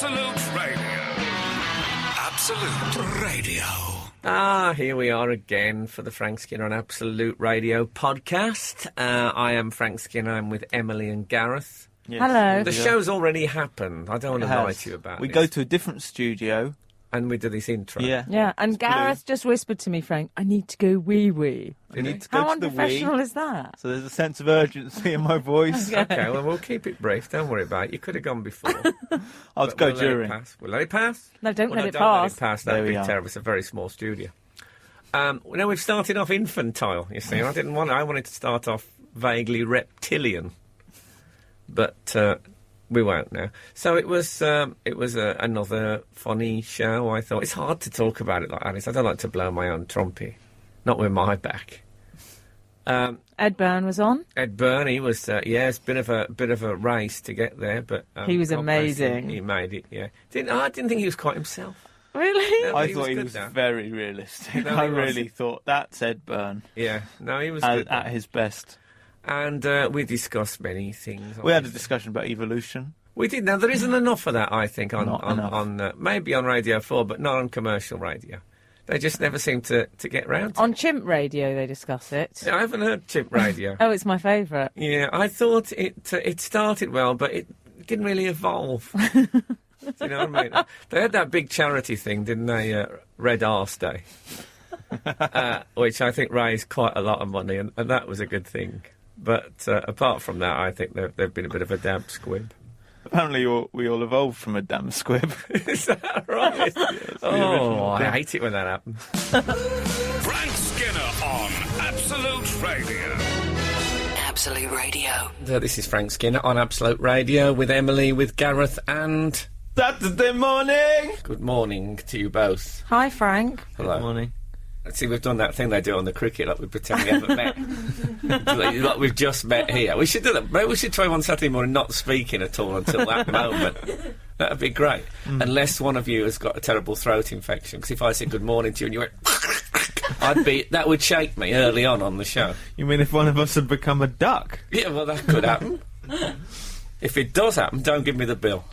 Absolute Radio. Absolute Radio. Here we are again for the Frank Skinner on Absolute Radio podcast. I am Frank Skinner. I'm with Emily and Gareth. Yes. Hello. The show's already happened. I don't want to lie to you about We this. go to a different studio. And we do this intro. Yeah, and Gareth just whispered to me, Frank, I need to go wee-wee. We need to go How to the unprofessional wee. is that? So there's a sense of urgency in my voice. Okay, well, we'll keep it brief. Don't worry about it. You could have gone before. I'll But go we'll let it during. pass. We'll let it pass? No, don't let it don't pass. let it pass. There That'd we be are. terrible. It's a very small studio. Now we've started off infantile, you see. I wanted to start off vaguely reptilian. But we won't now. So it was another funny show, I thought. It's hard to talk about it like that. I don't like to blow my own trumpet. Not with my back. Ed Byrne was on. Ed Byrne, he was, it's a bit of a race to get there, but He was God bless him, amazing. He made it, yeah. I didn't think he was quite himself. Really? No, I he thought was he good was now. very realistic. No, I he was. really thought that's Ed Byrne Yeah, no, he was good. at his best. And we discussed many things. We had a obviously. discussion about evolution. We did. Now, there isn't enough of that, I think, Not enough. on maybe on Radio 4, but not on commercial radio. They just never seem to get round to On Chimp Radio, they discuss it. it. I haven't heard Chip Radio. Oh, it's my favourite. Yeah, I thought it started well, but it didn't really evolve. Do you know what I mean? They had that big charity thing, didn't they? Red Arse Day, which I think raised quite a lot of money, and that was a good thing. But apart from that, I think they've been a bit of a damp squib. Apparently we all evolved from a damn squib. Is that right? original I thing. hate it when that happens. Frank Skinner on Absolute Radio. Absolute Radio. This is Frank Skinner on Absolute Radio with Emily, with Gareth, and Saturday morning! good morning to you both. Hi, Frank. Hello. Good morning. Let's see, we've done that thing they do on the cricket, like we pretend we haven't met. Like we've just met here. We should do that. Maybe we should try one Saturday morning not speaking at all until that moment. That'd be great. Unless one of you has got a terrible throat infection, because if I said good morning to you and you went... that would shake me early on the show. You mean if one of us had become a duck? Yeah, well, that could happen. If it does happen, don't give me the bill.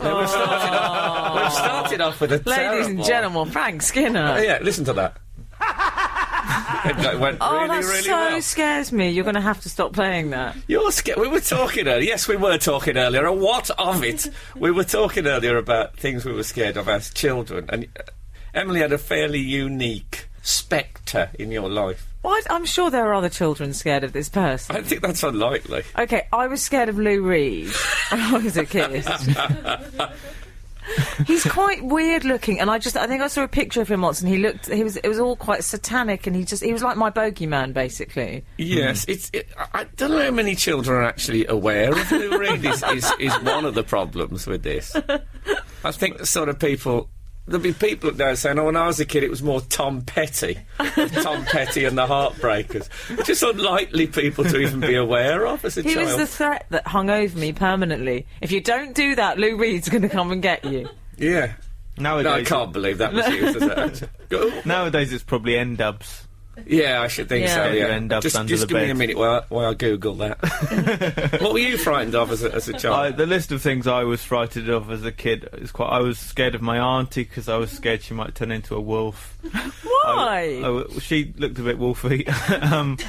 No, we've started off with a Ladies terrible... and gentlemen, Frank Skinner. Oh, yeah, listen to that. It went Oh, really, that really so well. scares me. You're going to have to stop playing that. You're scared. We were talking earlier. Yes, we were talking earlier. And what of it? We were talking earlier about things we were scared of as children. And Emily had a fairly unique spectre in your life. What? I'm sure there are other children scared of this person. I think that's unlikely. Okay, I was scared of Lou Reed when I was a kid. He's quite weird looking, and I think I saw a picture of him once, and it was all quite satanic, and he was like my bogeyman, basically. Yes, I don't know how many children are actually aware of Lou Reed is one of the problems with this. I think the sort of people... There'll be people up there saying, when I was a kid, it was more Tom Petty. Tom Petty and the Heartbreakers. Just unlikely people to even be aware of as a He child. was the threat that hung over me permanently. If you don't do that, Lou Reed's going to come and get you. Yeah. Nowadays, No, I can't believe that was used as a... Nowadays it's probably N-dubs. Yeah, I should think Yeah. so, Yeah, yeah. end up Just under give the me a bed. minute while I Google that. What were you frightened of as a child? The list of things I was frightened of as a kid is I was scared of my auntie because I was scared she might turn into a wolf. Why? She looked a bit wolfy.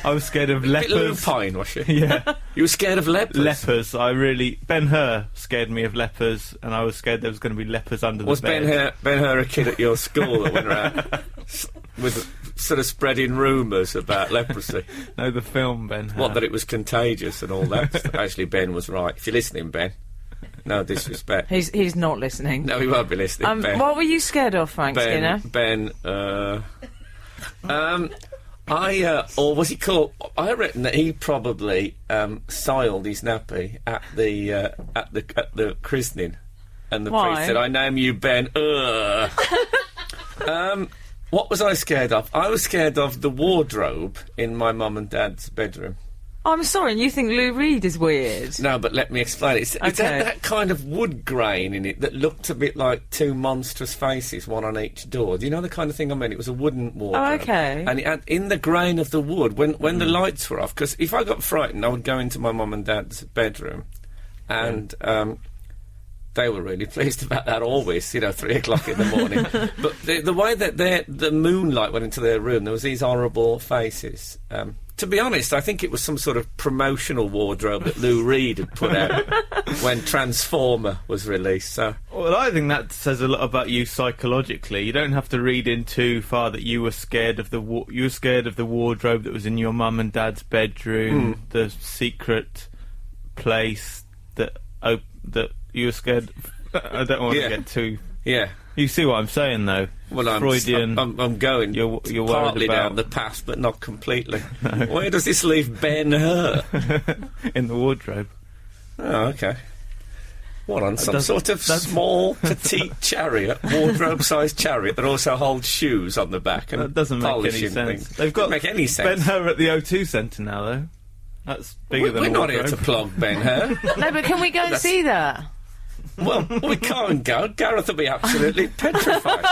I was scared of Bit leopards. lupine, was she? Yeah, You were scared of leopards? lepers. Ben Hur scared me of lepers, and I was scared there was going to be lepers under Was the bed. Ben Hur a kid at your school that went around with sort of spreading rumours about leprosy? No, the film Ben Hur. What, that it was contagious and all that? Actually, Ben was right. If you're listening, Ben, no disrespect. He's not listening. No, he won't be listening, Ben. What were you scared of, Frank Skinner? Or was he called? I reckon that he probably soiled his nappy at the christening, and the Why? priest said, "I name you Ben." What was I scared of? I was scared of the wardrobe in my mum and dad's bedroom. I'm sorry, and you think Lou Reed is weird? No, but let me explain. It's Okay. that kind of wood grain in it that looked a bit like two monstrous faces, one on each door. Do you know the kind of thing I mean? It was a wooden wardrobe. Oh, okay. And it had, in the grain of the wood, when the lights were off, because if I got frightened, I would go into my mum and dad's bedroom, and they were really pleased about that always, 3 o'clock in the morning. But the way that the moonlight went into their room, there was these horrible faces. To be honest, I think it was some sort of promotional wardrobe that Lou Reed had put out when Transformer was released. So, Well, I think that says a lot about you psychologically. You don't have to read in too far that you were scared of the wardrobe that was in your mum and dad's bedroom, the secret place that you were scared. I don't want to get too. yeah. You see what I'm saying, though? Well, Freudian. I'm going. You're worried partly about down the path, but not completely. Where does this leave Ben Hur? in the wardrobe. Oh, okay. What, on some sort of small, petite chariot, wardrobe-sized chariot that also holds shoes on the back and That doesn't make any polishing sense. things? They've got Doesn't make any Ben sense. Hur at the O2 Centre now, though. That's bigger than We're a not here wardrobe. to plug Ben Hur. No, but can we go and see that? Well, we can't go. Gareth will be absolutely petrified.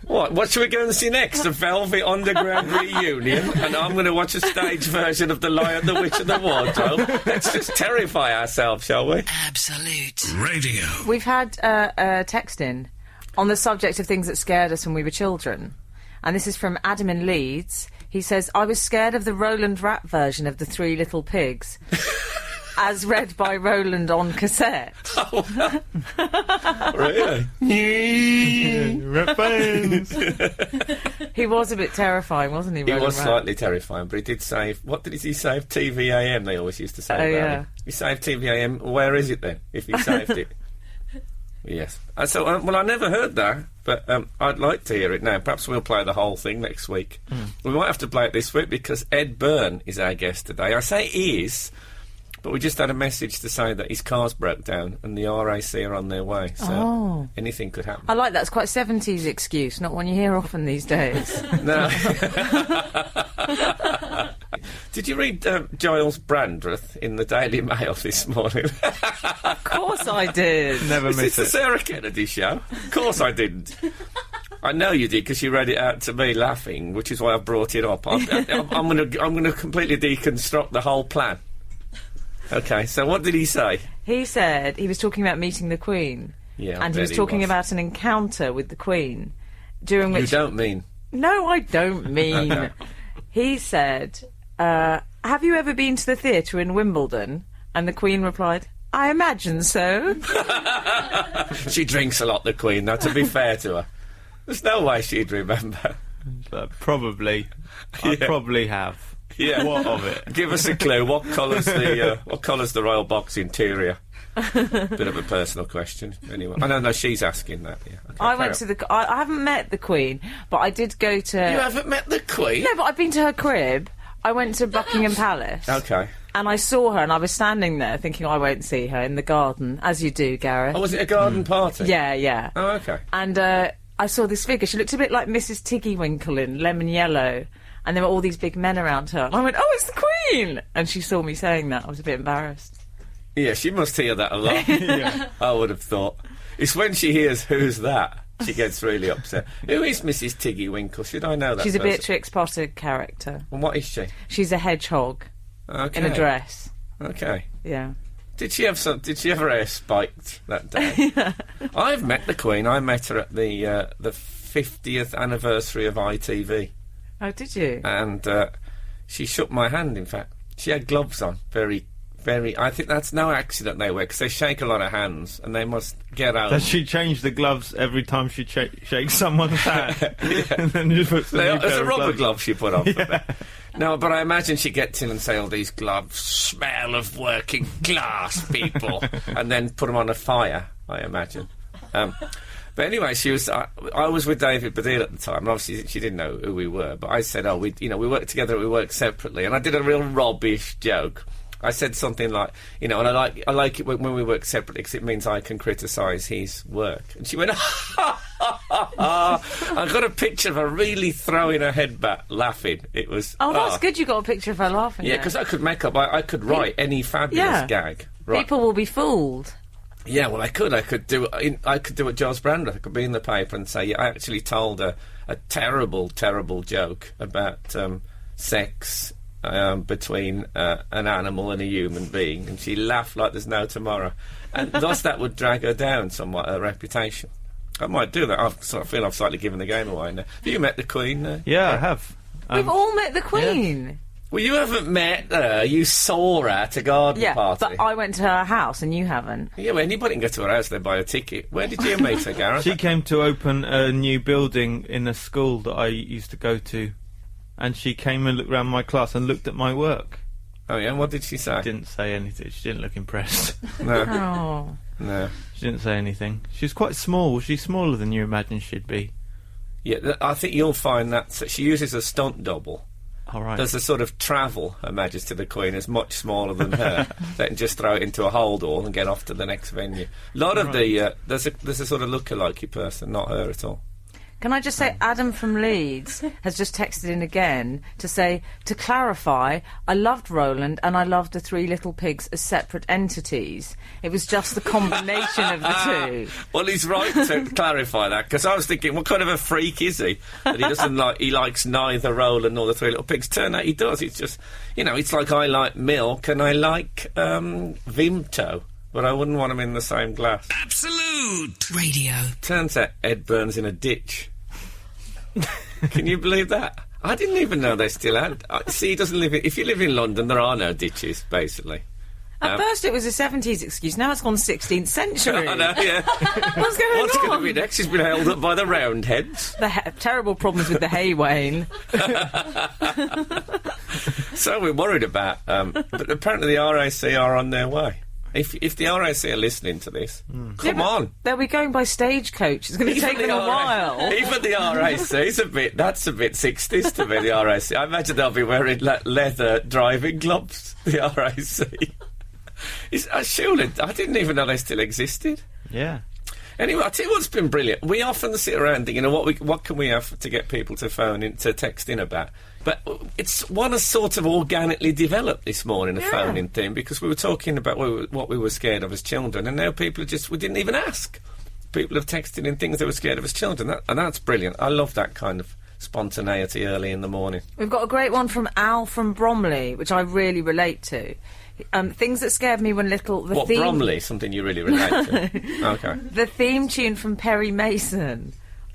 What should we go and see next? The Velvet Underground reunion? And I'm going to watch a stage version of The Lion, the Witch and the Wardrobe? Let's just terrify ourselves, shall we? Absolute Radio. We've had a text in on the subject of things that scared us when we were children. And this is from Adam in Leeds. He says, I was scared of the Roland rap version of The Three Little Pigs. As read by Roland on cassette. Really? He was a bit terrifying, wasn't he, He Roland was Rat? slightly terrifying, but he did save... What did he save? TVAM, they always used to say about yeah. him. He saved TVAM. Where is it, then, if he saved it? Yes. Well, I never heard that, but I'd like to hear it now. Perhaps we'll play the whole thing next week. We might have to play it this week because Ed Byrne is our guest today. I say is... But we just had a message to say that his car's broke down and the RAC are on their way, so anything could happen. I like that. It's quite 70s excuse, not one you hear often these days. No. Did you read Giles Brandreth in the Daily Mail this morning? Of course I did. Never Is this miss the it. Sarah Kennedy show? Of course I didn't. I know you did because you read it out to me laughing, which is why I brought it up. I'm going to completely deconstruct the whole plan. Okay, so what did he say? He said he was talking about meeting the Queen. Yeah, I and he bet was talking about an encounter with the Queen, during which... You don't mean... No, I don't mean. Okay. He said, have you ever been to the theatre in Wimbledon? And the Queen replied, I imagine so. She drinks a lot, the Queen, though, to be fair to her. There's no way she'd remember. Probably. I probably have. Yeah. What of it? Give us a clue. What colour's the royal box interior? Bit of a personal question. Anyway, I don't know. She's asking that. Yeah. Okay, I went to the... I haven't met the Queen, but I did go to... You haven't met the Queen? No, but I've been to her crib. I went to Buckingham Palace. Okay. And I saw her, and I was standing there thinking, I won't see her, in the garden, as you do, Gareth. Oh, was it a garden party? Yeah, yeah. Oh, okay. And I saw this figure. She looked a bit like Mrs. Tiggywinkle in Lemon Yellow. And there were all these big men around her. And I went, oh, it's the Queen! And she saw me saying that. I was a bit embarrassed. Yeah, she must hear that a lot. Yeah. I would have thought. It's when she hears, who's that? She gets really upset. Who is Mrs. Tiggywinkle? Should I know that She's a person? Beatrix Potter character. And what is she? She's a hedgehog Okay. in a dress. Okay. Yeah. Did she have her hair spiked that day? I've met the Queen. I met her at the 50th anniversary of ITV. Oh, did you? And she shook my hand, in fact. She had gloves on. Very, very... I think that's no accident they wear, because they shake a lot of hands, and they must get out. Does she change the gloves every time she shakes someone's hand? And then just puts a new There's pair a of rubber gloves. glove she put on for me. No, but I imagine she gets in and say, all these gloves smell of working class people, and then put them on a fire, I imagine. But anyway, she was. I was with David Baddiel at the time, and obviously she didn't know who we were. But I said, "Oh, we work together, we work separately." And I did a real Robbish joke. I said something like, and I like it when we work separately because it means I can criticise his work. And she went, ha, ha, ha, ha. I got a picture of her really throwing her head back, laughing. It was. Oh, that's good you got a picture of her laughing. Yeah, there. because I could make up. I could write any fabulous gag. Right. People will be fooled. Yeah, well, I could do what Giles Brandreth. I could be in the paper and say, yeah, I actually told a terrible, terrible joke about sex between an animal and a human being, and she laughed like there's no tomorrow, and thus that would drag her down somewhat, her reputation. I might do that. I feel I've slightly given the game away now. Have you met the Queen? Yeah, I have. We've all met the Queen. Well, you haven't met her. You saw her at a garden Yeah, party. but I went to her house and you haven't. Yeah, well, anybody can go to her house, they buy a ticket. Where did you meet her, Gareth? She came to open a new building in a school that I used to go to, and she came and looked around my class and looked at my work. Oh, yeah? What did she say? Didn't say anything. She didn't look impressed. No. Oh. No. She didn't say anything. She was quite small. She's smaller than you imagine she'd be. Yeah, I think you'll find that she uses a stunt double. All right. There's a sort of travel, Her Majesty the Queen is much smaller than her. They can just throw it into a hold all and get off to the next venue. A lot of there's a sort of lookalike person, not her at all. Can I just say, Adam from Leeds has just texted in again to say, to clarify, I loved Roland and I loved the Three Little Pigs as separate entities. It was just the combination of the two. Well, he's right to clarify that, because I was thinking, what kind of a freak is he? That he doesn't he likes neither Roland nor the Three Little Pigs. Turn out he does. It's just, it's like I like milk and I like Vimto. But I wouldn't want them in the same glass. Absolute Radio. Turns out Ed Byrne's in a ditch. Can you believe that? I didn't even know they still had. See, he doesn't live in... If you live in London, there are no ditches, basically. At first it was a 70s excuse, now it's gone 16th century. I know, yeah. What's going What's on? going to be next? He's been held up by the Roundheads. The terrible problems with the hay wain. So we're worried about... but apparently the RAC are on their way. If the RAC are listening to this, come on. They'll be going by stagecoach. It's going to take them a while. Even the RAC that's a bit 60s to me, the RAC. I imagine they'll be wearing leather driving gloves, the RAC. Surely, I didn't even know they still existed. Yeah. Anyway, I'll tell you what's been brilliant. We often sit around thinking, what can we have to get people to phone in, to text in about? But it's one has sort of organically developed this morning, a phone-in thing, because we were talking about what we were scared of as children, and now people are we didn't even ask. People have texted in things they were scared of as children, and that's brilliant. I love that kind of spontaneity early in the morning. We've got a great one from Al from Bromley, which I really relate to. Things that scared me when little... Bromley? Something you really relate to? Okay. The theme tune from Perry Mason.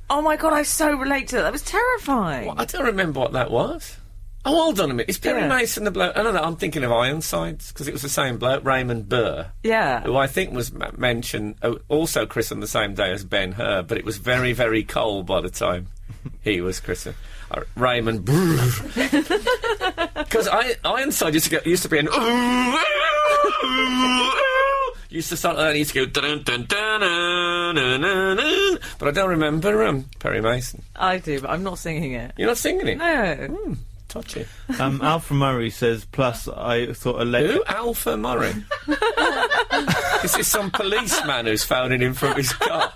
Oh my God, I so relate to that. That was terrifying. Well, I don't remember what that was. Oh, hold on a minute. Is Perry Mason the bloke... I don't know, I'm thinking of Ironsides, because it was the same bloke, Raymond Burr. Yeah. Who I think was mentioned, also christened the same day as Ben-Hur, but it was very, very cold by the time he was christened. Raymond Burr. Because Ironside used to be an... used to start and he used to go dun dun dun dun dun dun dun, but I don't remember Perry Mason. I do, but I'm not singing it. You're not singing it? No. Touchy. Alpha Murray says, plus I thought Who? Alpha Murray? Is this some policeman who's phoning in from his car?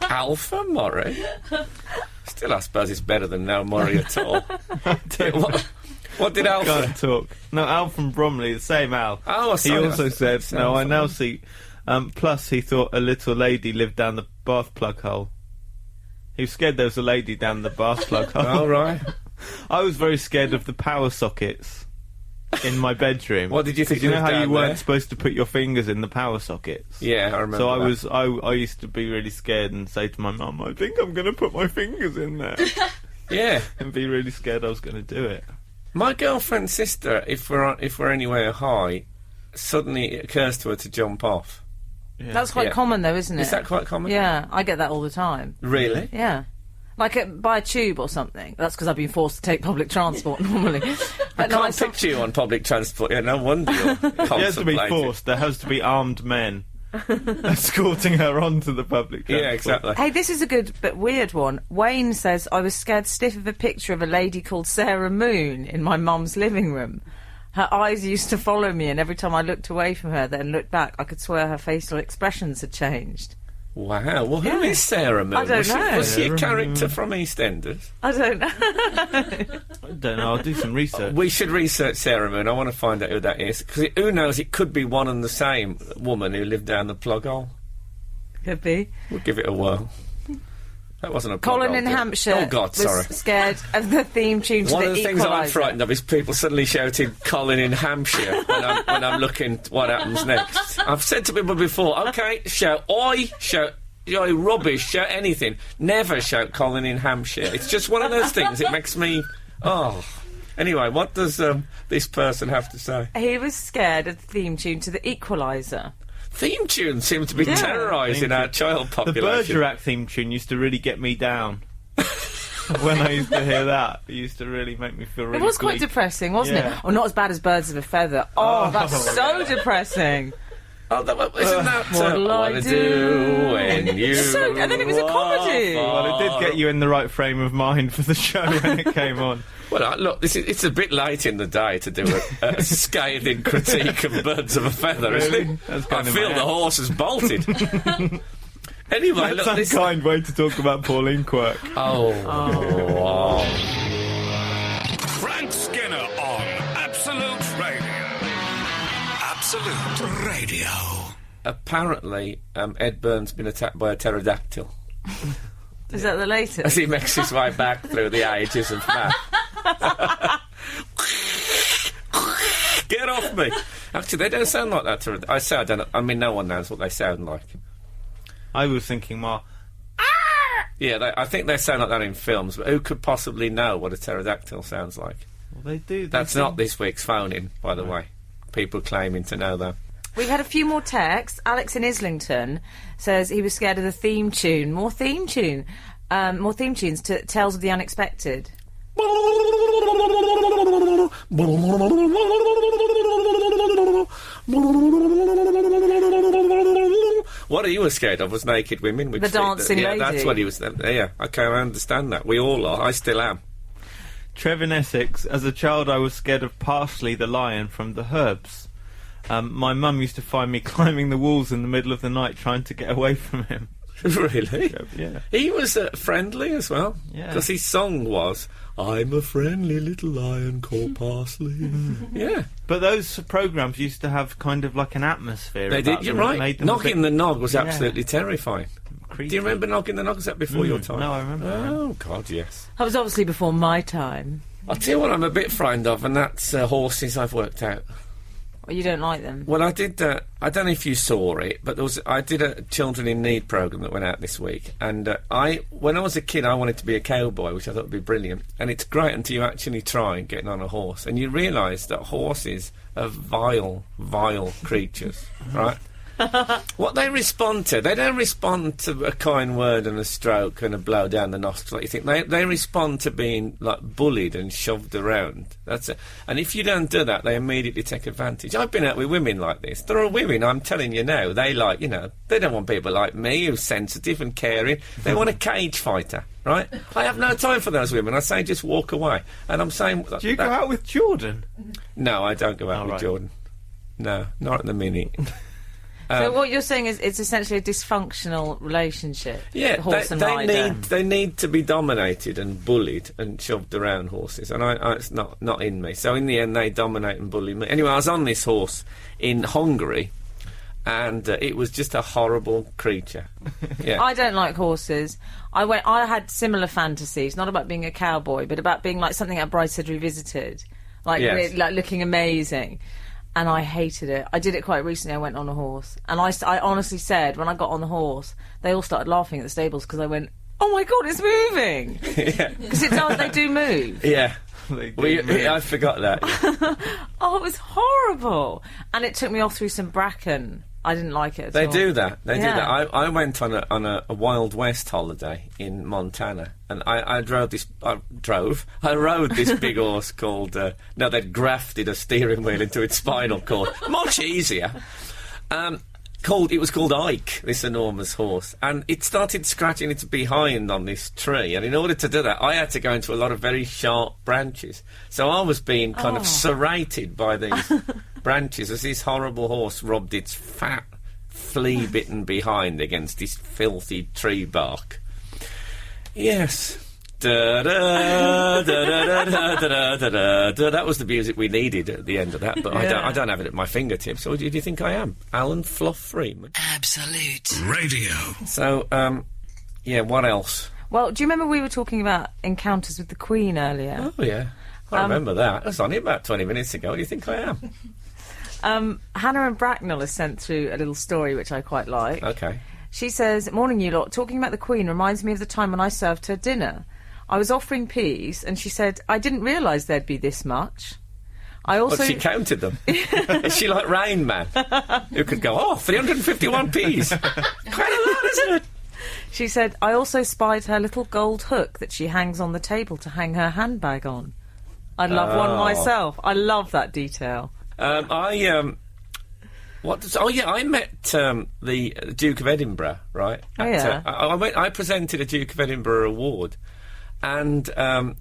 Alpha Murray? Still, I suppose it's better than no Murray at all. What did Alpha... Can't talk. No, Al from Bromley, the same Al. Oh, sorry, he also said, no, I now see... plus he thought a little lady lived down the bath plug hole. He was scared there was a lady down the bath plug hole. Oh, right. I was very scared of the power sockets in my bedroom. What did you think? You know how you weren't there? supposed to put your fingers in the power sockets? Yeah, I remember. So I used to be really scared and say to my mum, I think I'm going to put my fingers in there. Yeah. And be really scared I was going to do it. My girlfriend's sister, if we're anywhere high, suddenly it occurs to her to jump off. Yeah. That's quite common, though, isn't it? Is that quite common? Yeah, I get that all the time. Really? Yeah. Like by a tube or something. That's because I've been forced to take public transport normally. I can't picture you on public transport. Yeah, no wonder you're It has to be contemplating. forced. There has to be armed men escorting her onto the public transport. Yeah, exactly. Hey, this is a good but weird one. Wayne says, I was scared stiff of a picture of a lady called Sarah Moon in my mum's living room. Her eyes used to follow me, and every time I looked away from her, then looked back, I could swear her facial expressions had changed. Wow. Well, who is Sarah Moon? I don't know. Was she a character from EastEnders? I don't know. I don't know. I'll do some research. We should research Sarah Moon. I want to find out who that is. Because who knows, it could be one and the same woman who lived down the plug hole. Could be. We'll give it a whirl. That wasn't a Colin plug, in was it? Hampshire Oh, God, was sorry. scared of the theme tune to One the of the things I'm Equaliser. frightened of is people suddenly shouting Colin in Hampshire when I'm looking what happens next. I've said to people before, OK, shout oi, shout oi, rubbish, shout anything. Never shout Colin in Hampshire. It's just one of those things. It makes me... Oh... Anyway, what does this person have to say? He was scared of the theme tune to the Equaliser. Theme tunes seem to be Yeah. terrorising our child The population. Bergerac theme tune used to really get me down. When I used to hear that, it used to really make me feel really It was quite bleak. depressing, wasn't Yeah. it? Oh, not as bad as Birds of a Feather. Oh, that's so depressing. Oh, isn't that What'll I what do when you... And then it was a comedy. Well, it did get you in the right frame of mind for the show when it came on. Well, look, it's a bit late in the day to do a scathing critique of Birds of a Feather, isn't Really? it? That's I kind of feel mad. the horse has bolted. Anyway, That's look, an unkind way to talk about Pauline Quirk. Oh. Frank Skinner on Absolute Radio. Absolute Radio. Apparently, Ed Byrne's been attacked by a pterodactyl Is that the latest? as he makes his way back through the ages of man. Get off me! Actually, they don't sound like that. I say I don't know. I mean, no one knows what they sound like. I was thinking more. Yeah, I think they sound like that in films, but who could possibly know what a pterodactyl sounds like? Well, they do. That's not this week's phone-in, by the way. People claiming to know that. We've had a few more texts. Alex in Islington says he was scared of the theme tune. More theme tunes to Tales of the Unexpected. What he was scared of was naked women. Which The dancing yeah, lady. that's what he was... Yeah, okay, I understand that. We all are. I still am. Trev in Essex. As a child, I was scared of Parsley the lion from The Herbs. My mum used to find me climbing the walls in the middle of the night trying to get away from him. Really? Yeah. He was friendly as well. Yeah. Because his song was, I'm a friendly little lion called Parsley. Yeah. But those programmes used to have kind of like an atmosphere. They about did, you're them that right. made them a Knocking bit the Nog was Yeah. absolutely terrifying. creepy. Do you remember Knocking the Nog? Was that before your time? No, I remember that. Oh, God, yes. That was obviously before my time. I'll tell you what I'm a bit frightened of, and that's horses. I've worked out. Well, you don't like them. Well, I did. I don't know if you saw it, but I did a Children in Need programme that went out this week, and when I was a kid, I wanted to be a cowboy, which I thought would be brilliant. And it's great until you actually try getting on a horse, and you realise that horses are vile, vile creatures, right? What they respond to, they don't respond to a kind word and a stroke and a blow down the nostril. You think they respond to being like bullied and shoved around. That's it. And if you don't do that, they immediately take advantage. I've been out with women like this. There are women, I'm telling you now, they like, they don't want people like me who's sensitive and caring. They want a cage fighter, right? I have no time for those women. I say just walk away. And I'm saying, Do you go out with Jordan? No, I don't go out Oh, with right. Jordan. No, not at the minute. So what you're saying is it's essentially a dysfunctional relationship. Yeah, the horse and they rider. need to be dominated and bullied and shoved around horses, and it's not in me. So in the end, they dominate and bully me. Anyway, I was on this horse in Hungary, and it was just a horrible creature. Yeah, I don't like horses. I had similar fantasies, not about being a cowboy, but about being like something at Brideshead Revisited, like Yes. like looking amazing. And I hated it. I did it quite recently. I went on a horse, and I honestly said when I got on the horse, they all started laughing at the stables because I went, "Oh my god, it's moving!" yeah, Because it does. They do move. yeah. They do move. I forgot that. Oh, it was horrible, and it took me off through some bracken. I didn't like it at They all. do that. They do Yeah. that. I went on a Wild West holiday in Montana, and I rode this big horse called. They'd grafted a steering wheel into its spinal cord. Much easier. It was called Ike, this enormous horse, and it started scratching its behind on this tree, and in order to do that, I had to go into a lot of very sharp branches. So I was being kind of serrated by these branches as this horrible horse rubbed its fat, flea-bitten behind against this filthy tree bark. Yes. Da, da, da, da, da, da, da, da, da. That was the music we needed at the end of that, but I don't have it at my fingertips. Or do you think I am? Alan Fluff Freeman. Absolute Radio. So, what else? Well, do you remember we were talking about encounters with the Queen earlier? Oh, yeah. I remember that. I was on it about 20 minutes ago. What do you think I am? Hannah and Bracknell has sent through a little story which I quite like. Okay. She says, "Morning, you lot. Talking about the Queen reminds me of the time when I served her dinner. I was offering peas, and she said, I didn't realise there'd be this much. I also..." Well, she counted them. Is she like Rain Man? Who could go, 351 peas. Quite a lot, isn't it? She said, "I also spied her little gold hook that she hangs on the table to hang her handbag on. I'd love one myself." I love that detail. I met the Duke of Edinburgh, right? Oh, yeah. I presented a Duke of Edinburgh award, and at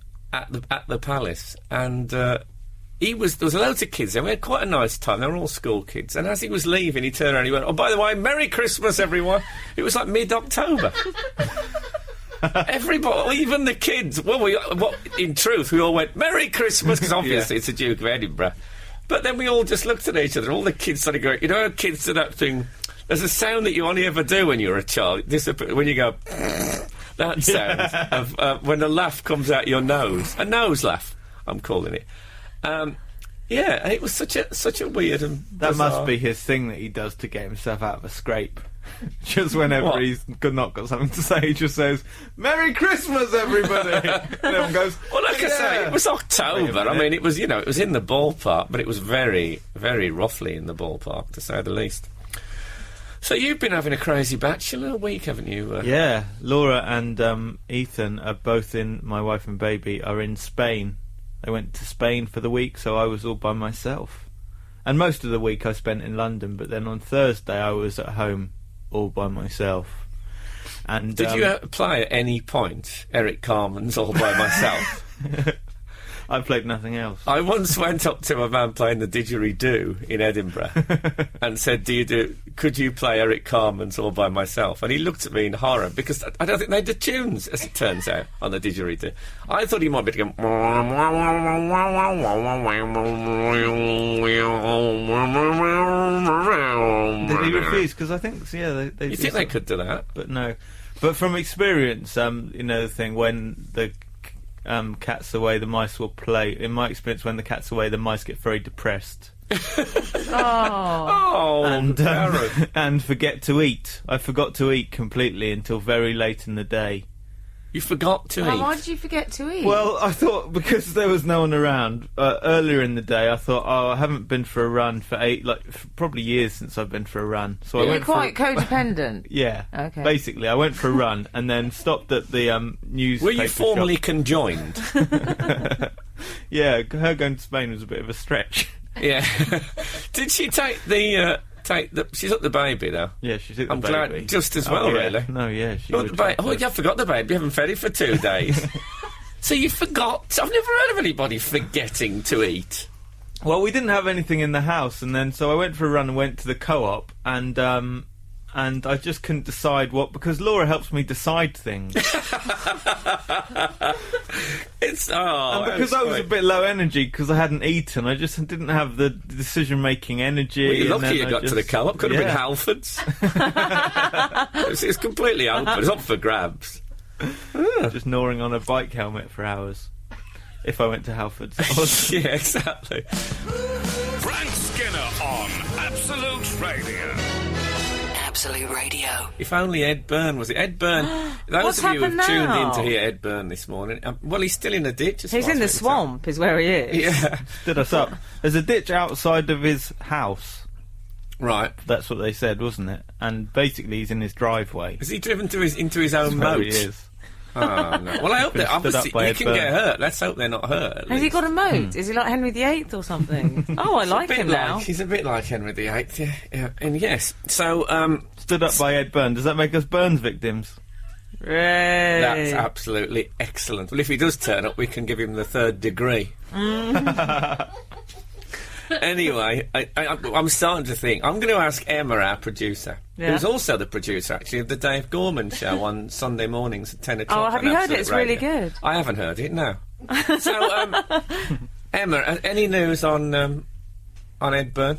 the palace, and there was loads of kids there. We had quite a nice time. They were all school kids. And as he was leaving, he turned around and he went, "Oh, by the way, Merry Christmas, everyone." It was like mid-October. Everybody, even the kids. Well, in truth, we all went, "Merry Christmas," because obviously it's the Duke of Edinburgh. But then we all just looked at each other. All the kids started going, you know how kids do that thing? There's a sound that you only ever do when you're a child. When you go, that sound of when a laugh comes out your nose. A nose laugh, I'm calling it. Yeah, it was such a weird and That bizarre... must be his thing that he does to get himself out of a scrape. Just whenever he's not got something to say, he just says, "Merry Christmas, everybody!" And everyone goes, Well, like I say, it was October. I mean, it was in the ballpark, but it was very, very roughly in the ballpark, to say the least. So you've been having a crazy bachelor week, haven't you? Yeah, Laura and Ethan are both my wife and baby are in Spain. They went to Spain for the week, so I was all by myself. And most of the week I spent in London, but then on Thursday I was at home all by myself. And did you play at any point Eric Carmen's All By Myself? I played nothing else. I once went up to a man playing the didgeridoo in Edinburgh and said, could you play Eric Carmen's All By Myself? And he looked at me in horror, because I don't think they did tunes, as it turns out, on the didgeridoo. I thought he might be going... Did he refuse? Because I think, they You think they could do that? But no. But from experience, the thing, when the... cat's away, the mice will play. In my experience, when the cat's away, the mice get very depressed. And forget to eat. I forgot to eat completely until very late in the day. You forgot to eat? Why did you forget to eat? Well, I thought, because there was no one around, earlier in the day, I thought, I haven't been for a run for probably years since I've been for a run. So I went quite codependent. Yeah. Okay. Basically, I went for a run and then stopped at the newspaper Were you formally shop. conjoined? Yeah, her going to Spain was a bit of a stretch. Yeah. Did she take the... she took the baby, though. Yeah, she took the baby. I'm glad, just as well, really. No, yeah, she would I forgot the baby. You haven't fed it for 2 days. So you forgot. I've never heard of anybody forgetting to eat. Well, we didn't have anything in the house, and then so I went for a run and went to the co-op, and I just couldn't decide because Laura helps me decide things. And because I was a bit low energy because I hadn't eaten, I just didn't have the decision-making energy. Well, you're lucky you got to the co-op. Could have been Halfords. It's completely open. It's up for grabs. Just gnawing on a bike helmet for hours. If I went to Halfords. Yeah, exactly. Frank Skinner on Absolute Radio. Absolute Radio. If only Ed Byrne was it. Ed Byrne. Those What's of you who've happened tuned in now? to hear Ed Byrne this morning, well, he's still in a ditch. He's in the swamp, is where he is. Yeah. Stood us up. There's a ditch outside of his house. Right. That's what they said, wasn't it? And basically he's in his driveway. Has he driven into his own That's where moat? he is. Oh, no. Well, I hope that obviously he can get hurt. Let's hope they're not hurt. At Has he least. got a moat? Is he like Henry VIII or something? Oh, I like him now. He's a bit like Henry VIII, yeah. And yes, so Stood up by Ed Byrne. Does that make us Burns victims? that's absolutely excellent. Well, if he does turn up, we can give him the 3rd degree. Anyway, I'm starting to think. I'm going to ask Emma, our producer, who's also the producer, actually, of the Dave Gorman show on Sunday mornings at 10 o'clock. Oh, have you heard it? It's really good. I haven't heard it, no. So, Emma, any news on Ed Byrne?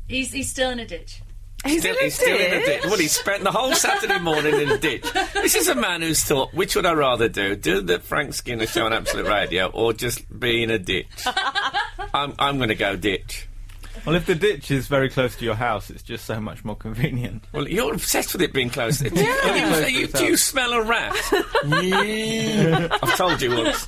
He's still in a ditch. He's in a still in a ditch? ditch. Well, he spent the whole Saturday morning in a ditch. This is a man who's thought, which would I rather do the Frank Skinner show on Absolute Radio or just be in a ditch? I'm going to go ditch. Well, if the ditch is very close to your house, it's just so much more convenient. Well, you're obsessed with it being close. Do you smell a rat? I've told you once.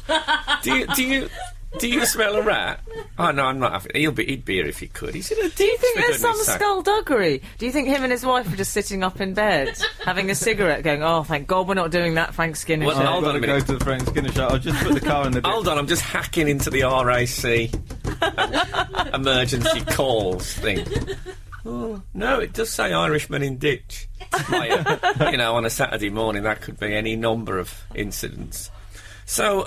Do you smell a rat? Oh no, I'm not having. He'd be here if he could. He's in a ditch. Do you think for there's some goodness sake. skullduggery? Do you think him and his wife are just sitting up in bed, having a cigarette, going, "Oh, thank God we're not doing that Frank Skinner Well, show"? hold on a I've got to minute. go to the Frank Skinner show. I'll just put the car in the ditch. Hold on, I'm just hacking into the RAC emergency calls thing. Oh, no, it does say Irishman in ditch. On a Saturday morning, that could be any number of incidents. So,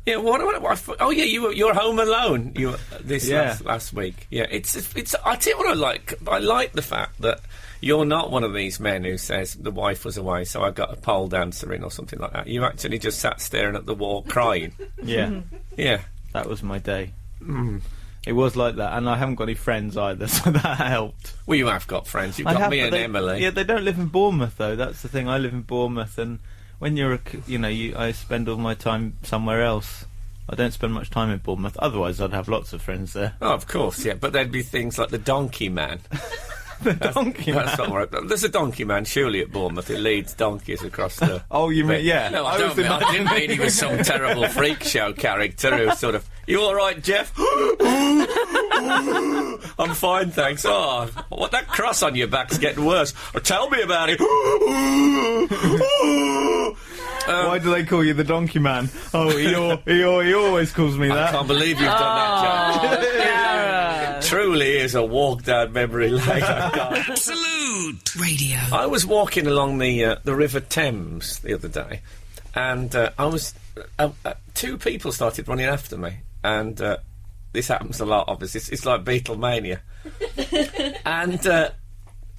yeah, you're home alone. Last week. Yeah, it's. I tell you what I like. I like the fact that you're not one of these men who says the wife was away, so I got a pole dancer in or something like that. You actually just sat staring at the wall, crying. Yeah, Yeah. that was my day. It was like that, and I haven't got any friends either, so that helped. Well, you have got friends. You've got me and Emily. Yeah, they don't live in Bournemouth though. That's the thing. I live in Bournemouth, and when you're, I spend all my time somewhere else. I don't spend much time in Bournemouth. Otherwise, I'd have lots of friends there. Oh, of course, yeah. But there'd be things like the Donkey Man. Donkey That's man. not right. There's a Donkey Man, surely, at Bournemouth. It leads donkeys across the... Oh, you mean, yeah. No, I didn't mean he was some terrible freak show character who sort of... You all right, Jeff? I'm fine, thanks. Oh, what, that cross on your back's getting worse. Oh, tell me about it. Why do they call you the Donkey Man? Oh, he always calls me I that. can't believe you've done that, Joe. Gareth. It truly is a walk down memory lane. Absolute Radio. I was walking along the River Thames the other day, and I was two people started running after me, and this happens a lot. Obviously, it's like Beatlemania, and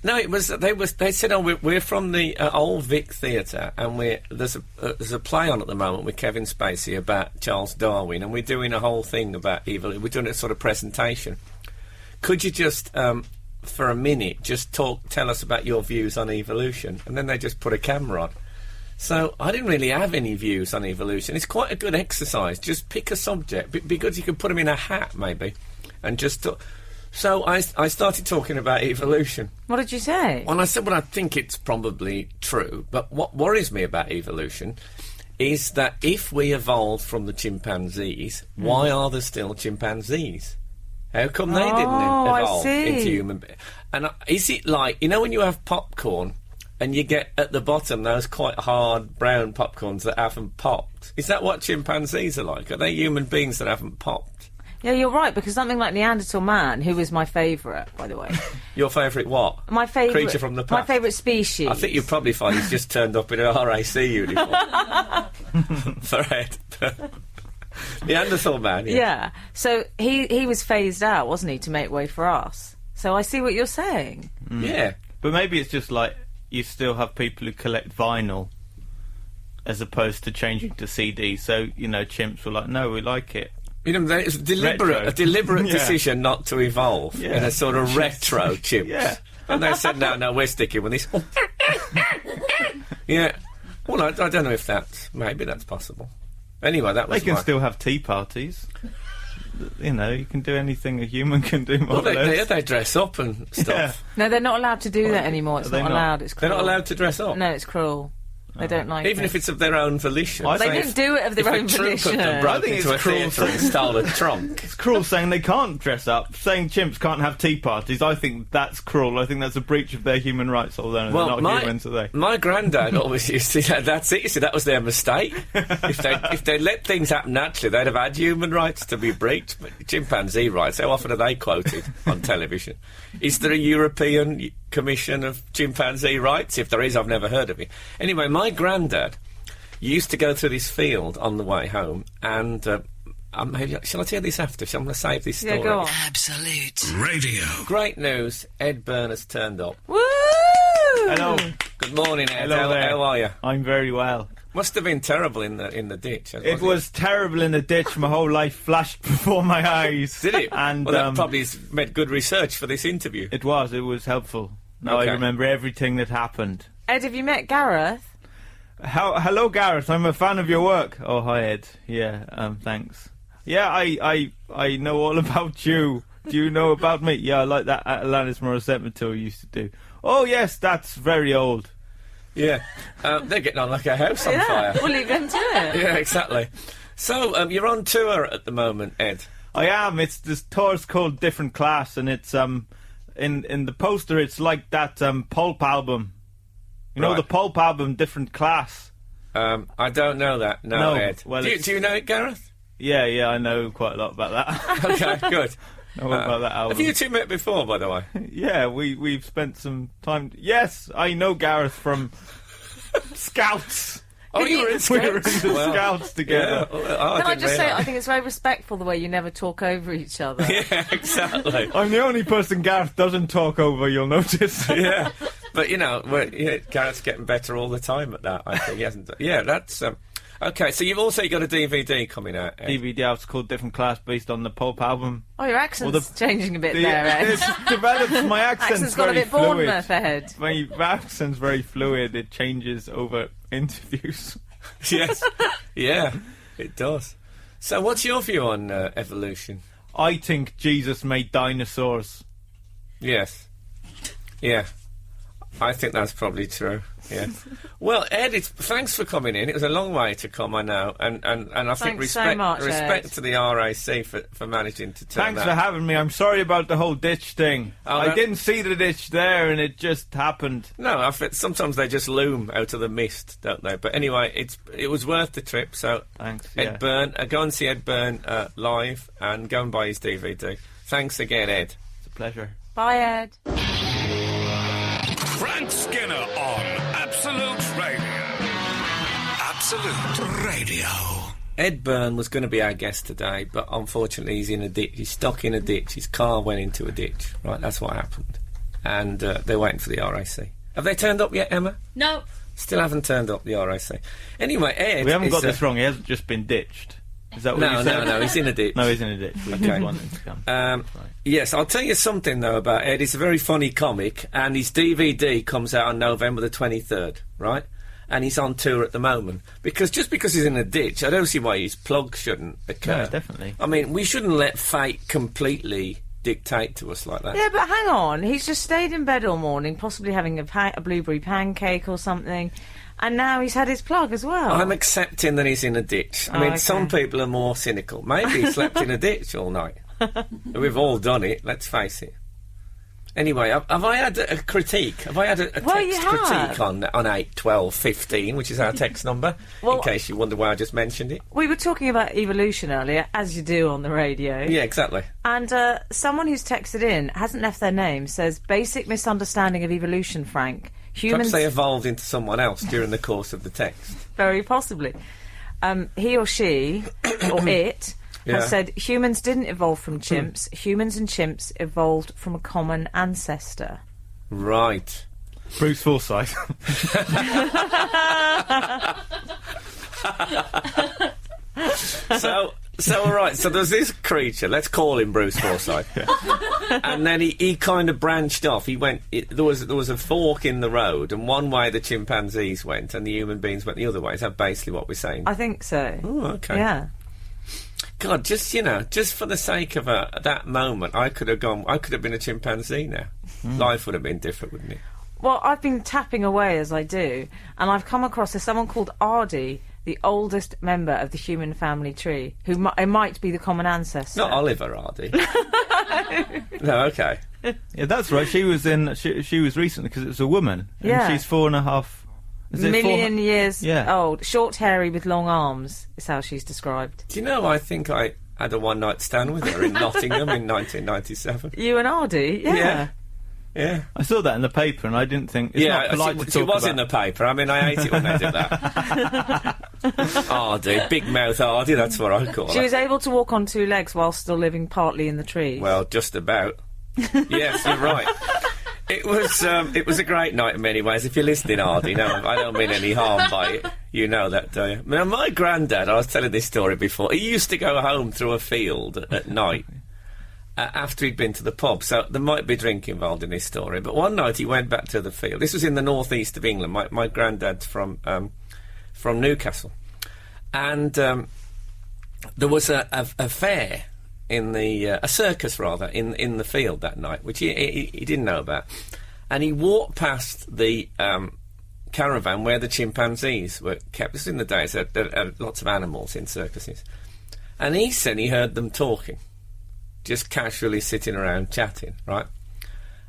no, it was they said, "Oh, we're from the Old Vic Theatre, and there's a play on at the moment with Kevin Spacey about Charles Darwin, and we're doing a whole thing about evil. We're doing a sort of presentation. Could you just for a minute, just tell us about your views on evolution?" And then they just put a camera on. So I didn't really have any views on evolution. It's quite a good exercise. Just pick a subject. Be good. You could put them in a hat, maybe, and just talk. So I started talking about evolution. What did you say? Well, I said, well, I think it's probably true. But what worries me about evolution is that if we evolved from the chimpanzees, why are there still chimpanzees? How come they didn't evolve into human beings? And is it like, when you have popcorn and you get at the bottom those quite hard brown popcorns that haven't popped? Is that what chimpanzees are like? Are they human beings that haven't popped? Yeah, you're right, because something like Neanderthal Man, who was my favourite, by the way. Your favourite what? My favourite... Creature from the past? My favourite species. I think you'd probably find he's just turned up in an RAC uniform. For Ed. Neanderthal Man, yeah. Yeah. So he was phased out, wasn't he, to make way for us? So I see what you're saying. Yeah. But maybe it's just like you still have people who collect vinyl as opposed to changing to CD. So, chimps were like, no, we like it. It's a deliberate Yeah. decision not to evolve in a sort of retro chimps. Yeah. And they said, no, we're sticking with this. Yeah. Well, I don't know if maybe that's possible. Anyway, that was They can still have tea parties. You can do anything a human can do. Well, they dress up and stuff. No, they're not allowed to do that anymore. It's Are they not not? allowed. It's cruel. They're not allowed to dress up? No, it's cruel. They don't like Even it. if it's of their own volition. I They think didn't do it of their own If a troop of volition. them broke I think into a it's cruel theatre and stole a trunk. It's cruel saying they can't dress up, saying chimps can't have tea parties. I think that's cruel. I think that's a breach of their human rights, although they're not humans, are they? My granddad always used to say, that's it, you see, that was their mistake. If they let things happen naturally, they'd have had human rights to be breached. But chimpanzee rights, how often are they quoted on television? Is there a European Commission of Chimpanzee Rights? If there is, I've never heard of it. Anyway, my granddad used to go through this field on the way home, and shall I tell you this after? Shall I save this story? Yeah, go on. Absolute. Radio. Great news, Ed Byrne has turned up. Woo! Hello. Good morning, Ed. Hello there. How are you? I'm very well. Must have been terrible in the ditch. It was terrible in the ditch. My whole life flashed before my eyes. Did it? And well, that probably has made good research for this interview. It was helpful. Now I remember everything that happened. Ed, have you met Gareth? Hello, Gareth. I'm a fan of your work. Oh, hi, Ed. Yeah, thanks. Yeah, I know all about you. Do you know about me? Yeah, I like that Alanis Morissette tour you used to do. Oh, yes, that's very old. Yeah, they're getting on like a house on fire. We'll leave them to it. Yeah, exactly. So, you're on tour at the moment, Ed? I am. This tour's called Different Class, and it's in the poster it's like that Pulp album. You know the Pulp album, Different Class? I don't know that. No, Ed. Well, do you know it, Gareth? Yeah, I know quite a lot about that. Okay, good. Know about that album. Have you two met before, by the way? Yeah, we've spent some time. Yes, I know Gareth from Scouts. Oh, you were in Scouts? We were in the Scouts together. Yeah, Can I just say, I think it's very respectful the way you never talk over each other. Yeah, exactly. I'm the only person Gareth doesn't talk over, you'll notice. Yeah, but Gareth's getting better all the time at that, I think. He hasn't. Yeah, that's... okay, so you've also got a DVD coming out, Ed. DVD out, it's called Different Class, based on the Pulp album. Oh, your accent's changing a bit there, Ed. It develops, my accent's got a very bit fluid. Bournemouth ahead. My accent's very fluid, it changes over interviews. Yes, yeah, it does. So what's your view on evolution? I think Jesus made dinosaurs. Yes. Yeah. I think that's probably true. Yeah. Well, Ed, thanks for coming in. It was a long way to come, I know, and I think respect to the RAC for managing to turn Thanks for having me. I'm sorry about the whole ditch thing. I didn't see the ditch there, and it just happened. No, sometimes they just loom out of the mist, don't they? But anyway, it was worth the trip. So thanks, Ed Byrne. Go and see Ed Byrne live, and go and buy his DVD. Thanks again, Ed. It's a pleasure. Bye, Ed. Frank Skinner on Absolute Radio. Absolute Radio. Ed Byrne was going to be our guest today, but unfortunately he's in a ditch. He's stuck in a ditch. His car went into a ditch. Right, that's what happened. And they're waiting for the RAC. Have they turned up yet, Emma? No. Still haven't turned up, the RAC. Anyway, Ed... We haven't got this wrong. He hasn't just been ditched. Is that what you said? No, he's in a ditch. No, he's in a ditch. We just want him to come. Right. Yes, I'll tell you something, though, about Ed. He's a very funny comic, and his DVD comes out on November the 23rd, right? And he's on tour at the moment. Because he's in a ditch, I don't see why his plug shouldn't occur. No, definitely. I mean, we shouldn't let fate completely dictate to us like that. Yeah, but hang on. He's just stayed in bed all morning, possibly having a blueberry pancake or something. And now he's had his plug as well. I'm accepting that he's in a ditch. I mean, some people are more cynical. Maybe he slept in a ditch all night. We've all done it, let's face it. Anyway, have I had a critique? Have I had a text critique on 8, 12, 15, which is our text number, in case you wonder why I just mentioned it? We were talking about evolution earlier, as you do on the radio. Yeah, exactly. And someone who's texted in, hasn't left their name, says, basic misunderstanding of evolution, Frank. Perhaps they evolved into someone else during the course of the text. Very possibly. He or she, or it, has said humans didn't evolve from chimps. Humans and chimps evolved from a common ancestor. Right. Bruce Forsyth. So all right, so there's this creature, let's call him Bruce Forsyth. And then he kind of branched off. There was a fork in the road, and one way the chimpanzees went and the human beings went the other way. Is that basically what we're saying? I think so. Oh, okay. Yeah. God, just for the sake of that moment, I could have been a chimpanzee now. Life would have been different, wouldn't it? Well, I've been tapping away as I do, and I've come across someone called Ardy, the oldest member of the human family tree, who might be the common ancestor. Not Oliver Hardy. No, okay. Yeah, that's right. She was she was recently, because it was a woman. And she's 4.5 million years old. Short, hairy, with long arms is how she's described. Do you know, I think I had a one-night stand with her in Nottingham in 1997. You and Ardy? Yeah. I saw that in the paper, and I didn't think... It's not polite to talk it was about. in the paper. I mean, I hate it when they do that. Hardy, big mouth Hardy, that's what I call her. She was able to walk on 2 legs while still living partly in the trees. Well, just about. Yes, you're right. It was a great night in many ways. If you're listening, Hardy, no, I don't mean any harm by it. You know that, do you? Now, my granddad, I was telling this story before, he used to go home through a field at night after he'd been to the pub, so there might be drink involved in this story. But one night he went back to the field. This was in the northeast of England. My granddad's from Newcastle. And there was a fair in a circus rather, in the field that night, which he didn't know about. And he walked past the caravan where the chimpanzees were kept. This was in the days there had lots of animals in circuses. And he said he heard them talking, just casually sitting around chatting, right?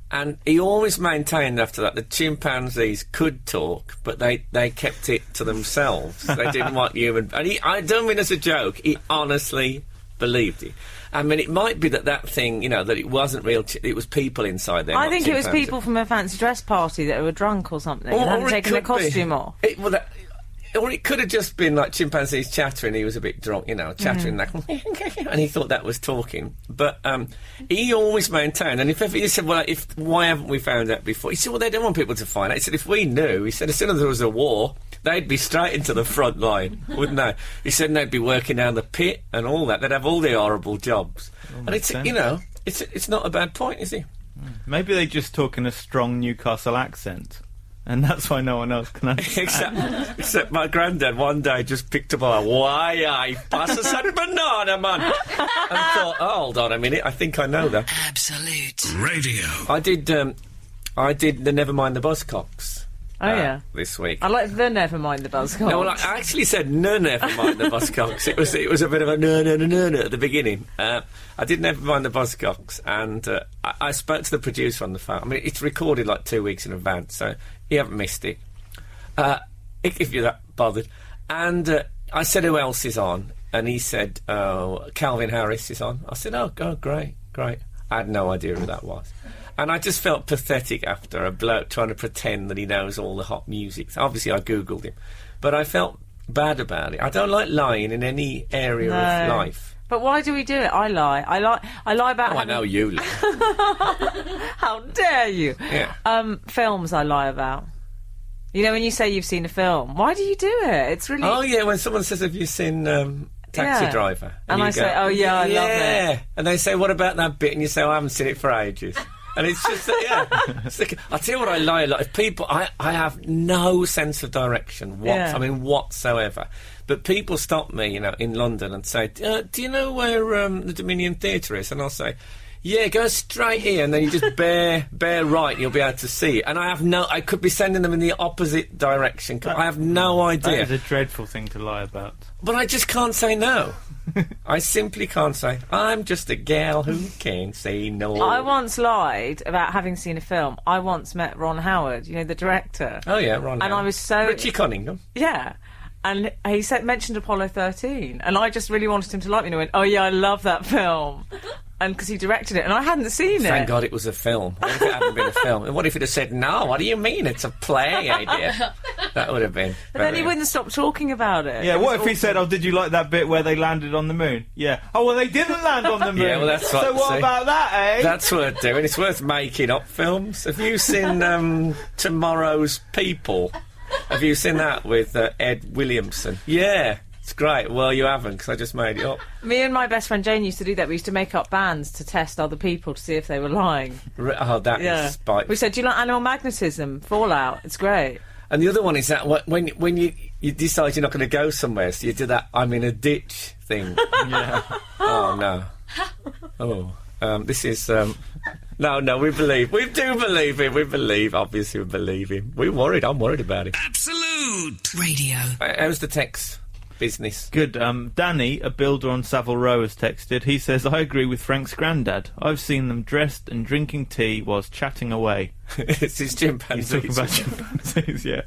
And he always maintained after that the chimpanzees could talk, but they kept it to themselves. They didn't want human... And I don't mean as a joke, he honestly believed it. I mean, it might be that thing, that it wasn't real... it was people inside there. I think it was people from a fancy dress party that were drunk or something and hadn't taken their costume off. Or it could have just been like chimpanzees chattering. He was a bit drunk, chattering like, and he thought that was talking. But he always maintained, and if ever he said, well, why haven't we found out before? He said, well, they don't want people to find out. He said, if we knew, he said, as soon as there was a war, they'd be straight into the front line, wouldn't they? He said they'd be working down the pit and all that. They'd have all the horrible jobs. And it's it's not a bad point, is it? Maybe they just talk in a strong Newcastle accent. And that's why no one else can understand. Except my granddad one day just picked up a why I pass a sad banana, man. And thought, hold on a minute, I think I know that. Absolute Radio. I did the Nevermind the Buzzcocks. This week. I like the Nevermind the Buzzcocks. No, well, I actually said Nevermind the Buzzcocks. It was a bit of a no at the beginning. I did Nevermind the Buzzcocks, and I spoke to the producer on the phone. I mean, it's recorded like 2 weeks in advance, so you haven't missed it. If you're that bothered. And I said, who else is on? And he said, Calvin Harris is on. I said, oh, great. I had no idea who that was. And I just felt pathetic after a bloke trying to pretend that he knows all the hot music. So obviously, I Googled him. But I felt bad about it. I don't like lying in any area of life. But why do we do it? I lie. I lie about... I know you lie. How dare you? Yeah. Films I lie about. When you say you've seen a film, why do you do it? It's really... Oh, yeah, when someone says, have you seen... Taxi Driver? And I say, oh, yeah, I love it. And they say, what about that bit? And you say, I haven't seen it for ages. And it's just, I'll tell you what I lie a lot. If people, I have no sense of direction, whatsoever. But people stop me, in London and say, do you know where the Dominion Theatre is? And I'll say, yeah, go straight here, and then you just bear right, you'll be able to see it. And I could be sending them in the opposite direction. I have no idea. That is a dreadful thing to lie about. But I just can't say no. I simply can't say, I'm just a gal who can't say no. I once lied about having seen a film. I once met Ron Howard, the director. Oh, yeah, Ron Howard. And I was so... Richie Cunningham. Yeah. And he mentioned Apollo 13. And I just really wanted him to like me. And I went, oh, yeah, I love that film. And because he directed it, and I hadn't seen it. Thank God it was a film. What if it hadn't been a film? And what if he'd have said, no, what do you mean? It's a play idea. That would have been... But then he wouldn't stop talking about it. Yeah, what if he said, oh, did you like that bit where they landed on the moon? Yeah. Oh, well, they didn't land on the moon. Yeah, well, that's what... So what about that, eh? That's worth doing. It's worth making up films. Have you seen Tomorrow's People? Have you seen that with Ed Williamson? Yeah. It's great. Well, you haven't, because I just made it up. Me and my best friend Jane used to do that. We used to make up bands to test other people to see if they were lying. Oh, that is spite. We said, do you like Animal Magnetism? Fallout. It's great. And the other one is that when you decide you're not going to go somewhere, so you do that I'm in a ditch thing. Yeah. Oh, no. Oh. This is... No, we believe. We do believe him. We believe. Obviously, we believe him. We're worried. I'm worried about it. Absolute Radio. How's the text business? Good. Danny, a builder on Savile Row, has texted. He says, I agree with Frank's granddad. I've seen them dressed and drinking tea whilst chatting away. It's his chimpanzees. He's talking about chimpanzees, yeah.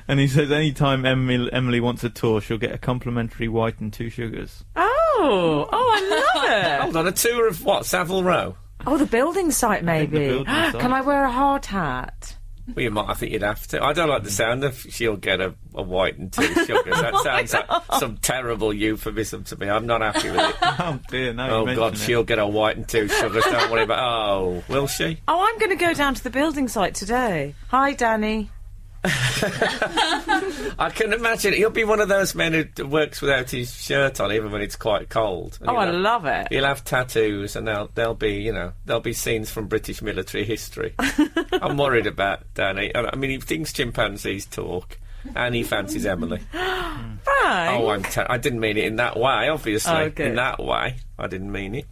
And he says, anytime Emily wants a tour, she'll get a complimentary white and 2 sugars. Oh, I love it. Hold on, a tour of what? Savile Row? Oh, the building site, maybe. The building site. Can I wear a hard hat? Well, you might. I think you'd have to. I don't like the sound of she'll get a white and 2 sugars. That sounds like some terrible euphemism to me. I'm not happy with it. Oh, dear, no. Oh, God, she'll get a white and 2 sugars. Don't worry about... Oh, will she? Oh, I'm going to go down to the building site today. Hi, Danny. I can imagine he'll be one of those men who works without his shirt on, even when it's quite cold. And Oh, I love it. He'll have tattoos, and there'll be scenes from British military history. I'm worried about Danny. I mean, he thinks chimpanzees talk, and he fancies Emily. Right. Oh, I didn't mean it in that way, obviously. Oh, good. In that way, I didn't mean it.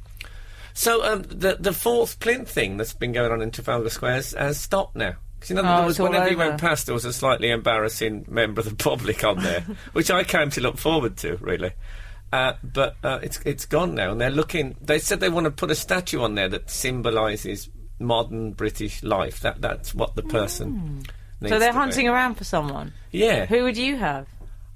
So, the fourth plinth thing that's been going on in Trafalgar Square has stopped now. Because, there was, it's all whenever you over. went past, there was a slightly embarrassing member of the public on there, which I came to look forward to, really. But it's gone now, and they're looking... They said they want to put a statue on there that symbolises modern British life. That's what the person needs So they're to be. hunting around for someone. Yeah. Who would you have?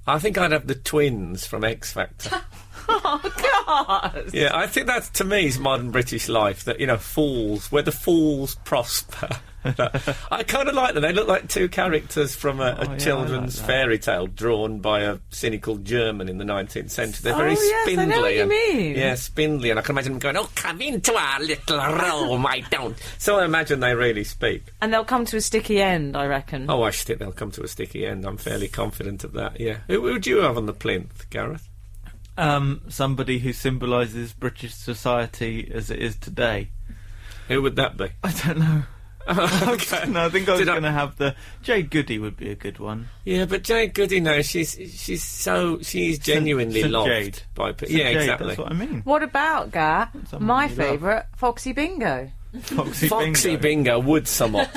I think I'd have the twins from X Factor. Oh, God! Yeah, I think that, to me, is modern British life. That, fools, where the fools prosper. I kind of like them. They look like two characters from a children's fairy tale drawn by a cynical German in the 19th century. They're very yes, spindly. I know what you mean. Yeah, spindly. And I can imagine them going, "Oh, come into our little room, I don't." So I imagine they really speak. And they'll come to a sticky end, I reckon. Oh, I think they'll come to a sticky end. I'm fairly confident of that, yeah. Who would you have on the plinth, Gareth? Somebody who symbolises British society as it is today. Who would that be? I don't know. Okay. No, I think I was Did I- going to have the Jade Goody would be a good one. Yeah, but Jade Goody, no, she's genuinely St. loved Jade. by people. St. Yeah, Jade, exactly. That's what I mean. What about, Gar? Someone My you love. favourite, Foxy Bingo. Foxy Bingo would sum up.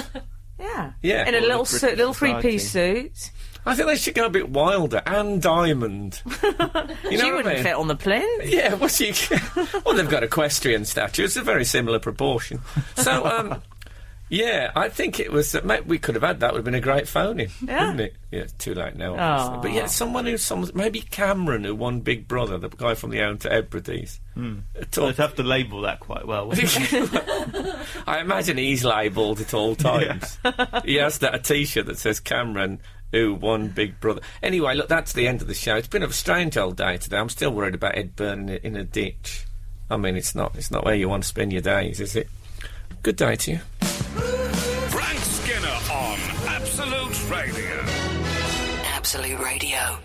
Yeah. Yeah. In a Or the little British suit, little society. three-piece suit. I think they should go a bit wilder. Anne Diamond. You know She what I wouldn't mean? fit on the plinth. Yeah, well, they've got equestrian statue. It's a very similar proportion. So, yeah, I think it was... we could have had that. Would have been a great phone-in, wouldn't it? Yeah, it's too late now, obviously. Aw. But yeah, someone... Maybe Cameron, who won Big Brother, the guy from the Own to Hebrides. I'd have to label that quite well. wouldn't you? I imagine he's labelled at all times. He has a T-shirt that says Cameron, who won Big Brother. Anyway, look, that's the end of the show. It's been a strange old day today. I'm still worried about Ed Byrne in a ditch. I mean, it's not where you want to spend your days, is it? Good day to you. Frank Skinner on Absolute Radio. Absolute Radio.